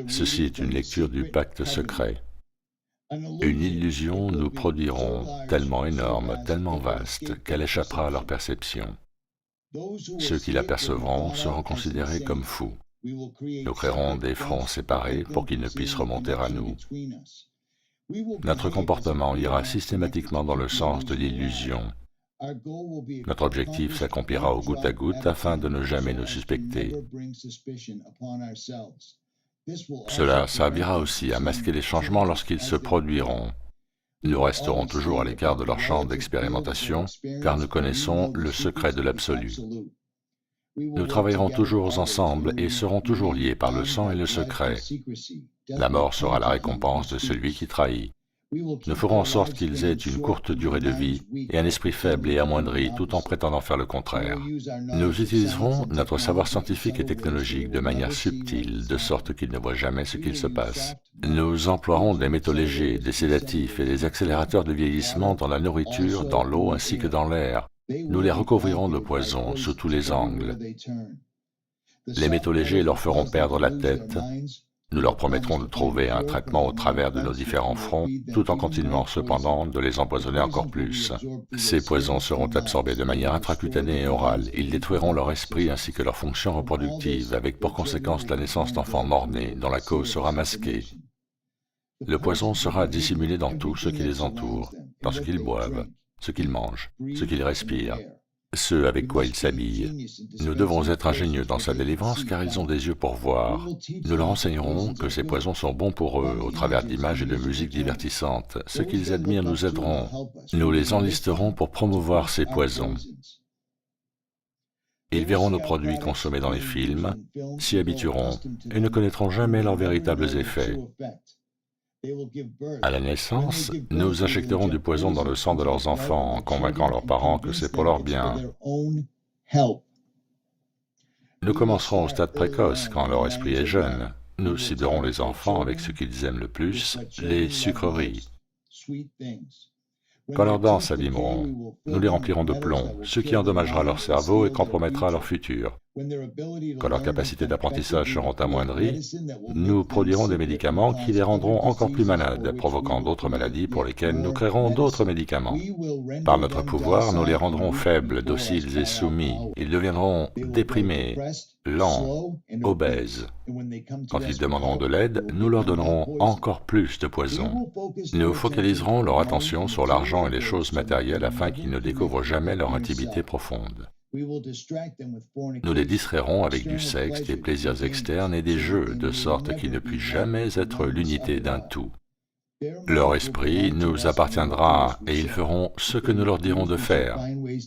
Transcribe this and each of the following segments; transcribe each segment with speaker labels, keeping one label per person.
Speaker 1: Ceci est une lecture du pacte secret. Une illusion nous produiront tellement énorme, tellement vaste, qu'elle échappera à leur perception. Ceux qui l'apercevront seront considérés comme fous. Nous créerons des fronts séparés pour qu'ils ne puissent remonter à nous. Notre comportement ira systématiquement dans le sens de l'illusion. Notre objectif s'accomplira au goutte à goutte afin de ne jamais nous suspecter. Cela servira aussi à masquer les changements lorsqu'ils se produiront. Nous resterons toujours à l'écart de leur champ d'expérimentation, car nous connaissons le secret de l'absolu. Nous travaillerons toujours ensemble et serons toujours liés par le sang et le secret. La mort sera la récompense de celui qui trahit. Nous ferons en sorte qu'ils aient une courte durée de vie et un esprit faible et amoindri tout en prétendant faire le contraire. Nous utiliserons notre savoir scientifique et technologique de manière subtile, de sorte qu'ils ne voient jamais ce qu'il se passe. Nous emploierons des métaux légers, des sédatifs et des accélérateurs de vieillissement dans la nourriture, dans l'eau ainsi que dans l'air. Nous les recouvrirons de poison sous tous les angles. Les métaux légers leur feront perdre la tête. Nous leur promettrons de trouver un traitement au travers de nos différents fronts, tout en continuant cependant de les empoisonner encore plus. Ces poisons seront absorbés de manière intracutanée et orale. Ils détruiront leur esprit ainsi que leurs fonctions reproductives, avec pour conséquence la naissance d'enfants mort-nés, dont la cause sera masquée. Le poison sera dissimulé dans tout ce qui les entoure, dans ce qu'ils boivent, ce qu'ils mangent, ce qu'ils respirent, ce avec quoi ils s'habillent. Nous devons être ingénieux dans sa délivrance car ils ont des yeux pour voir. Nous leur enseignerons que ces poisons sont bons pour eux au travers d'images et de musiques divertissantes. Ceux qu'ils admirent nous aideront. Nous les enlisterons pour promouvoir ces poisons. Ils verront nos produits consommés dans les films, s'y habitueront et ne connaîtront jamais leurs véritables effets. À la naissance, nous injecterons du poison dans le sang de leurs enfants en convainquant leurs parents que c'est pour leur bien. Nous commencerons au stade précoce, quand leur esprit est jeune. Nous ciblerons les enfants avec ce qu'ils aiment le plus, les sucreries. Quand leurs dents s'abîmeront, nous les remplirons de plomb, ce qui endommagera leur cerveau et compromettra leur futur. Quand leurs capacités d'apprentissage seront amoindries, nous produirons des médicaments qui les rendront encore plus malades, provoquant d'autres maladies pour lesquelles nous créerons d'autres médicaments. Par notre pouvoir, nous les rendrons faibles, dociles et soumis. Ils deviendront déprimés, lents, obèses. Quand ils demanderont de l'aide, nous leur donnerons encore plus de poison. Nous focaliserons leur attention sur l'argent et les choses matérielles afin qu'ils ne découvrent jamais leur intimité profonde. Nous les distrairons avec du sexe, des plaisirs externes et des jeux, de sorte qu'ils ne puissent jamais être l'unité d'un tout. Leur esprit nous appartiendra et ils feront ce que nous leur dirons de faire.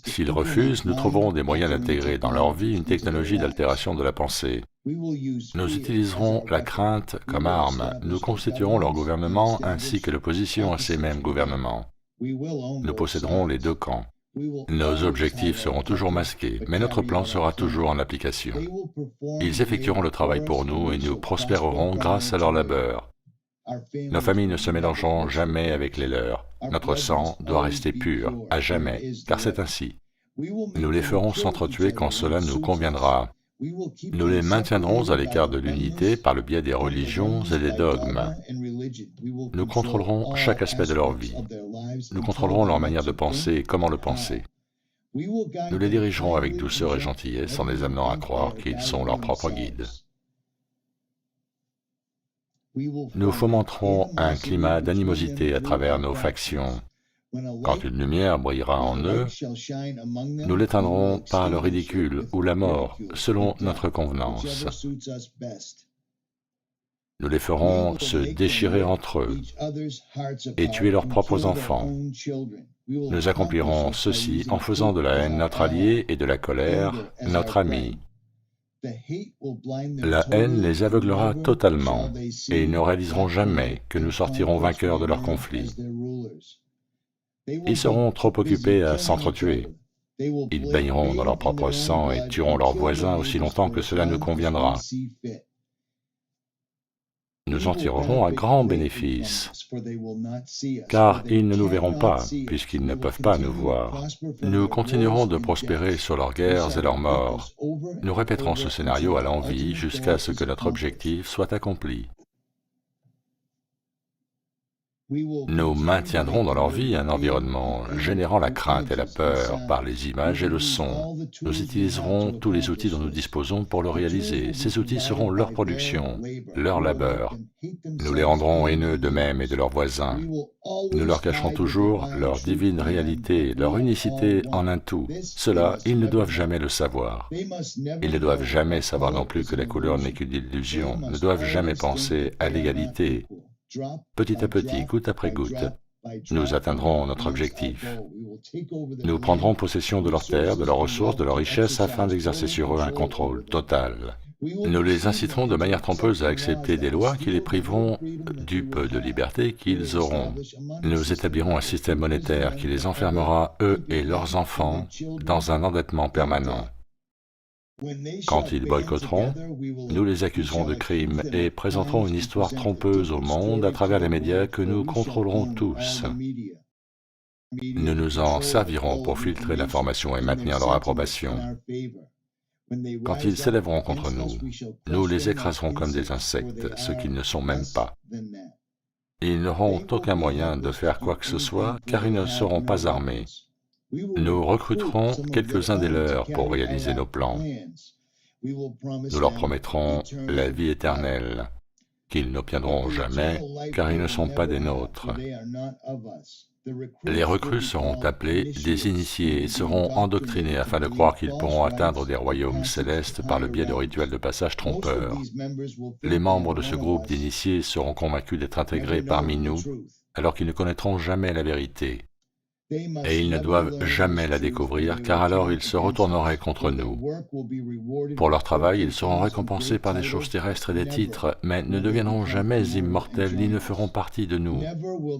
Speaker 1: S'ils refusent, nous trouverons des moyens d'intégrer dans leur vie une technologie d'altération de la pensée. Nous utiliserons la crainte comme arme, nous constituerons leur gouvernement ainsi que l'opposition à ces mêmes gouvernements. Nous posséderons les deux camps. Nos objectifs seront toujours masqués, mais notre plan sera toujours en application. Ils effectueront le travail pour nous et nous prospérerons grâce à leur labeur. Nos familles ne se mélangeront jamais avec les leurs. Notre sang doit rester pur, à jamais, car c'est ainsi. Nous les ferons s'entretuer quand cela nous conviendra. Nous les maintiendrons à l'écart de l'unité par le biais des religions et des dogmes. Nous contrôlerons chaque aspect de leur vie. Nous contrôlerons leur manière de penser et comment le penser. Nous les dirigerons avec douceur et gentillesse en les amenant à croire qu'ils sont leurs propres guides. Nous fomenterons un climat d'animosité à travers nos factions. Quand une lumière brillera en eux, nous l'éteindrons par le ridicule ou la mort, selon notre convenance. Nous les ferons se déchirer entre eux et tuer leurs propres enfants. Nous accomplirons ceci en faisant de la haine notre allié et de la colère notre ami. La haine les aveuglera totalement et ils ne réaliseront jamais que nous sortirons vainqueurs de leur conflit. Ils seront trop occupés à s'entretuer. Ils baigneront dans leur propre sang et tueront leurs voisins aussi longtemps que cela nous conviendra. nous en tirerons un grand bénéfice, car ils ne nous verront pas, puisqu'ils ne peuvent pas nous voir. Nous continuerons de prospérer sur leurs guerres et leurs morts. Nous répéterons ce scénario à l'envi jusqu'à ce que notre objectif soit accompli. Nous maintiendrons dans leur vie un environnement générant la crainte et la peur par les images et le son. Nous utiliserons tous les outils dont nous disposons pour le réaliser. Ces outils seront leur production, leur labeur. Nous les rendrons haineux d'eux-mêmes et de leurs voisins. Nous leur cacherons toujours leur divine réalité, leur unicité en un tout. Cela, ils ne doivent jamais le savoir. Ils ne doivent jamais savoir non plus que la couleur n'est qu'une illusion, ne doivent jamais penser à l'égalité. Petit à petit, goutte après goutte, nous atteindrons notre objectif. Nous prendrons possession de leurs terres, de leurs ressources, de leurs richesses, afin d'exercer sur eux un contrôle total. Nous les inciterons de manière trompeuse à accepter des lois qui les priveront du peu de liberté qu'ils auront. Nous établirons un système monétaire qui les enfermera, eux et leurs enfants, dans un endettement permanent. Quand ils boycotteront, nous les accuserons de crimes et présenterons une histoire trompeuse au monde à travers les médias que nous contrôlerons tous. Nous nous en servirons pour filtrer l'information et maintenir leur approbation. Quand ils s'élèveront contre nous, nous les écraserons comme des insectes, ce qu'ils ne sont même pas. Ils n'auront aucun moyen de faire quoi que ce soit, car ils ne seront pas armés. Nous recruterons quelques-uns des leurs pour réaliser nos plans. Nous leur promettrons la vie éternelle, qu'ils n'obtiendront jamais, car ils ne sont pas des nôtres. Les recrues seront appelés des initiés et seront endoctrinés afin de croire qu'ils pourront atteindre des royaumes célestes par le biais de rituels de passage trompeurs. Les membres de ce groupe d'initiés seront convaincus d'être intégrés parmi nous, alors qu'ils ne connaîtront jamais la vérité. Et ils ne doivent jamais la découvrir, car alors ils se retourneraient contre nous. Pour leur travail, ils seront récompensés par des choses terrestres et des titres, mais ne deviendront jamais immortels ni ne feront partie de nous,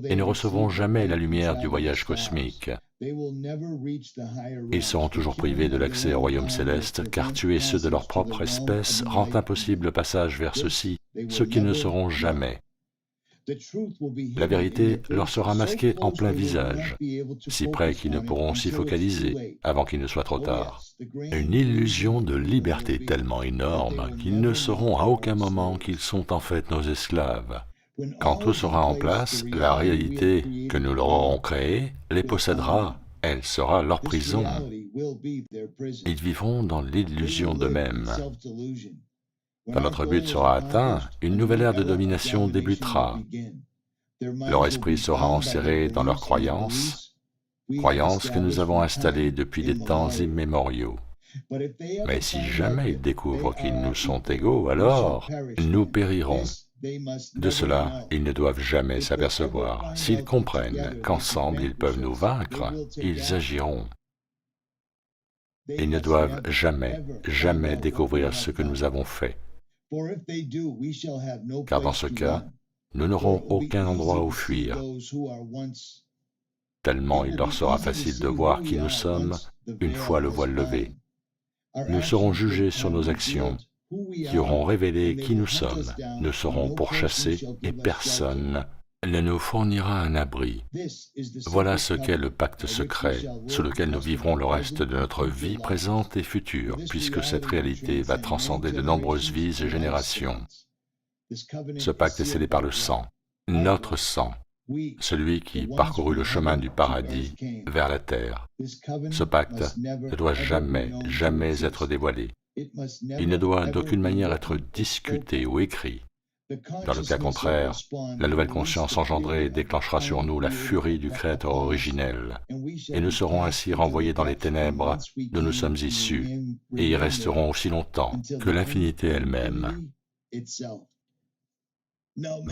Speaker 1: et ne recevront jamais la lumière du voyage cosmique. Ils seront toujours privés de l'accès au royaume céleste, car tuer ceux de leur propre espèce rend impossible le passage vers ceux-ci, ceux qui ne seront jamais. La vérité leur sera masquée en plein visage, si près qu'ils ne pourront s'y focaliser avant qu'il ne soit trop tard. Une illusion de liberté tellement énorme qu'ils ne sauront à aucun moment qu'ils sont en fait nos esclaves. Quand tout sera en place, la réalité que nous leur aurons créée les possédera, elle sera leur prison. Ils vivront dans l'illusion d'eux-mêmes. Quand notre but sera atteint, une nouvelle ère de domination débutera. Leur esprit sera enserré dans leurs croyances que nous avons installées depuis des temps immémoriaux. Mais si jamais ils découvrent qu'ils nous sont égaux, alors nous périrons. De cela, ils ne doivent jamais s'apercevoir. S'ils comprennent qu'ensemble ils peuvent nous vaincre, ils agiront. Ils ne doivent jamais, jamais découvrir ce que nous avons fait. Car dans ce cas, nous n'aurons aucun endroit où fuir, tellement il leur sera facile de voir qui nous sommes une fois le voile levé. Nous serons jugés sur nos actions, qui auront révélé qui nous sommes. Nous serons pourchassés et personne ne nous fournira un abri. Voilà ce qu'est le pacte secret, sous lequel nous vivrons le reste de notre vie présente et future, puisque cette réalité va transcender de nombreuses vies et générations. Ce pacte est scellé par le sang, notre sang, celui qui parcourut le chemin du paradis vers la terre. Ce pacte ne doit jamais, jamais être dévoilé. Il ne doit d'aucune manière être discuté ou écrit. Dans le cas contraire, la nouvelle conscience engendrée déclenchera sur nous la furie du Créateur originel, et nous serons ainsi renvoyés dans les ténèbres d'où nous sommes issus, et y resterons aussi longtemps que l'infinité elle-même.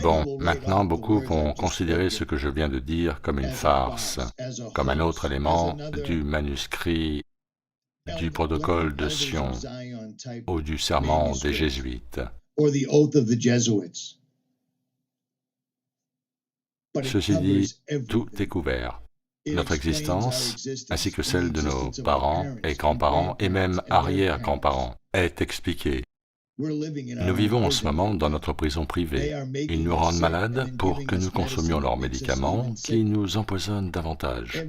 Speaker 1: Bon, maintenant beaucoup vont considérer ce que je viens de dire comme une farce, comme un autre élément du manuscrit du protocole de Sion ou du serment des Jésuites. Ceci dit, tout est couvert. Notre existence, ainsi que celle de nos parents et grands-parents et même arrière-grands-parents, est expliquée. Nous vivons en ce moment dans notre prison privée. Ils nous rendent malades pour que nous consommions leurs médicaments qui nous empoisonnent davantage.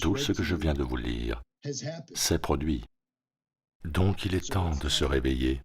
Speaker 1: Tout ce que je viens de vous lire s'est produit. Donc il est temps de se réveiller.